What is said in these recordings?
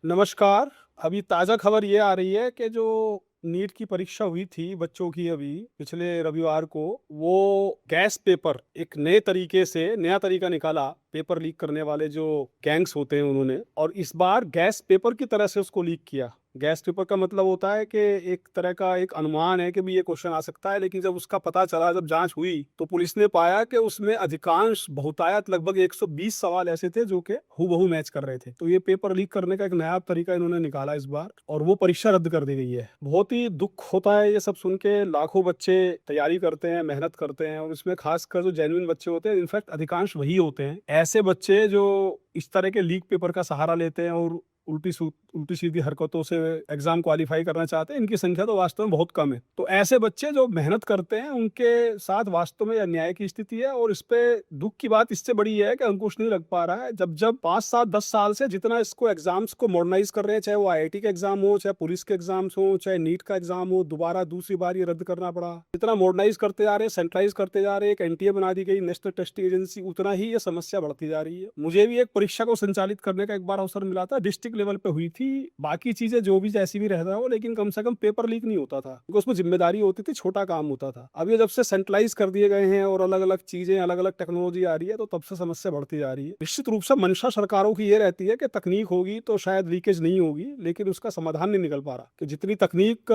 नमस्कार। अभी ताज़ा खबर ये आ रही है कि जो नीट की परीक्षा हुई थी बच्चों की अभी पिछले रविवार को, वो गैस पेपर एक नए तरीके से नया तरीका निकाला पेपर लीक करने वाले जो गैंग्स होते हैं उन्होंने, और इस बार गैस पेपर की तरह से उसको लीक किया। गैस पेपर का मतलब होता है कि एक तरह का एक अनुमान है कि भी ये क्वेश्चन आ सकता है, लेकिन जब उसका पता चला, जब जाँच हुई, तो पुलिस ने पाया कि उसमें अधिकांश बहुतायत लगभग 120 सवाल ऐसे थे जो कि हूबहू मैच कर रहे थे। तो ये पेपर लीक करने का एक नया तरीका इन्होंने निकाला इस बार, और वो परीक्षा रद्द कर दी गई है। बहुत ही दुःख होता है ये सब सुन के। लाखों बच्चे तैयारी करते हैं, मेहनत करते हैं, और इसमें खासकर जो जेन्युइन बच्चे होते हैं, इनफैक्ट अधिकांश वही होते हैं। ऐसे बच्चे जो इस तरह के लीक पेपर का सहारा लेते हैं और उल्टी-सीधी हरकतों से एग्ज़ाम क्वालीफाई करना चाहते हैं, इनकी संख्या तो वास्तव में बहुत कम है। तो ऐसे बच्चे जो मेहनत करते हैं, उनके साथ वास्तव में अन्याय की स्थिति है, और इसपे दुःख की बात इससे बड़ी है कि अंकुश नहीं लग पा रहा है। जब 5 साल 10 साल से जितना इसको एग्ज़ाम्स को मॉडर्नाइज़ कर रहे हैं, चाहे वो आईआईटी के एग्ज़ाम हो, चाहे पुलिस के एग्ज़ाम्स हो, चाहे नीट का एग्ज़ाम हो, दोबारा दूसरी बार ये रद्द करना पड़ा। जितना मॉडर्नाइज़ करते जा रहे हैं, सेंट्रलाइज़ करते जा रहे हैं, एक एनटीए बना दी गई, नेशनल टेस्टिंग एजेंसी, उतना ही ये समस्या बढ़ती जा रही है। मुझे भी एक परीक्षा को संचालित करने का एक बार अवसर मिला था, डिस्ट्रिक्ट लेवल पे हुई थी। बाकी चीज़ें जो भी जैसी भी रहता हो, लेकिन कम से कम पेपर लीक नहीं होता था, क्योंकि उसमें ज़िम्मेदारी होती थी, छोटा काम होता था। अब ये जब से सेंट्रलाइज़ कर दिए गए हैं और अलग-अलग चीज़ें, अलग-अलग टेक्नोलॉजी आ रही है, तो तब से समस्या बढ़ती जा रही है। निश्चित रूप से मंशा सरकारों की ये रहती है कि तकनीक होगी तो शायद लीकेज नहीं होगी, लेकिन उसका समाधान नहीं निकल पा रहा कि जितनी तकनीक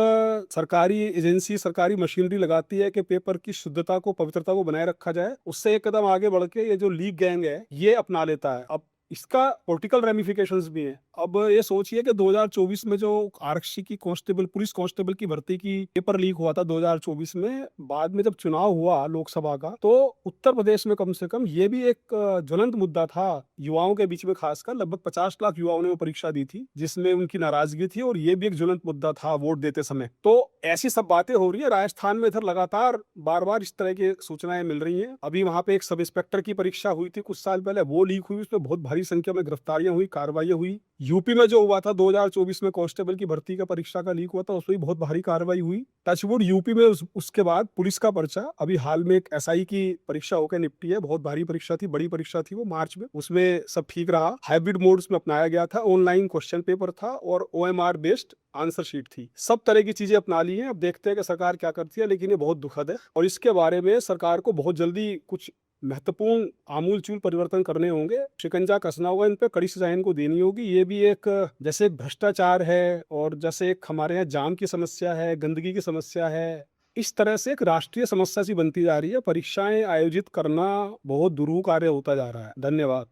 सरकारी एजेंसी, सरकारी मशीनरी लगाती है कि पेपर की शुद्धता को, पवित्रता को बनाए रखा जाए, उससे एक कदम आगे बढ़ के ये जो लीक गैंग है, ये अपना लेता है। अब इसका पॉलिटिकल रेमिफिकेशंस भी हैं। अब ये सोचिए कि 2024 में जो आरक्षी की कांस्टेबल, पुलिस कांस्टेबल की भर्ती की पेपर लीक हुआ था 2024 में, बाद में जब चुनाव हुआ लोकसभा का, तो उत्तर प्रदेश में कम से कम ये भी एक ज्वलंत मुद्दा था युवाओं के बीच में। खासकर लगभग 50 लाख युवाओं ने वो परीक्षा दी थी, जिसमें उनकी नाराजगी थी, और ये भी एक ज्वलंत मुद्दा था वोट देते समय। तो ऐसी सब बातें हो रही है राजस्थान में। इधर लगातार बार-बार इस तरह की सूचनाएं मिल रही हैं। अभी वहां पे एक सब इंस्पेक्टर की परीक्षा हुई थी कुछ साल पहले, वो लीक हुई, उसमें बहुत भारी संख्या में गिरफ्तारियां हुई, कार्रवाई हुई। यूपी में जो हुआ था 2024 में कांस्टेबल की भर्ती का परीक्षा का लीक हुआ था, उसमें भी बहुत भारी कार्रवाई हुई। टचवुड यूपी में उसके बाद पुलिस का पर्चा, अभी हाल में एक एसआई की परीक्षा होकर निपटी है। बहुत भारी परीक्षा थी, बड़ी परीक्षा थी वो, मार्च में। उसमें सब ठीक रहा। हाइब्रिड मोड उसमें अपनाया गया था, ऑनलाइन क्वेश्चन पेपर था और ओएमआर बेस्ड आंसर शीट थी। सब तरह की चीजें अपना ली हैं। अब देखते हैं कि सरकार क्या करती है, लेकिन ये बहुत दुखद है, और इसके बारे में सरकार को बहुत जल्दी कुछ महत्वपूर्ण आमूल-चूल परिवर्तन करने होंगे। शिकंजा कसना होगा, इन पे कड़ी सज़ाएँ इनको देनी होगी। ये भी एक, जैसे एक भ्रष्टाचार है, और जैसे एक हमारे यहाँ जाम की समस्या है, गंदगी की समस्या है, इस तरह से एक राष्ट्रीय समस्या सी बनती जा रही है। परीक्षाएँ आयोजित करना बहुत दुरूह कार्य होता जा रहा है। धन्यवाद।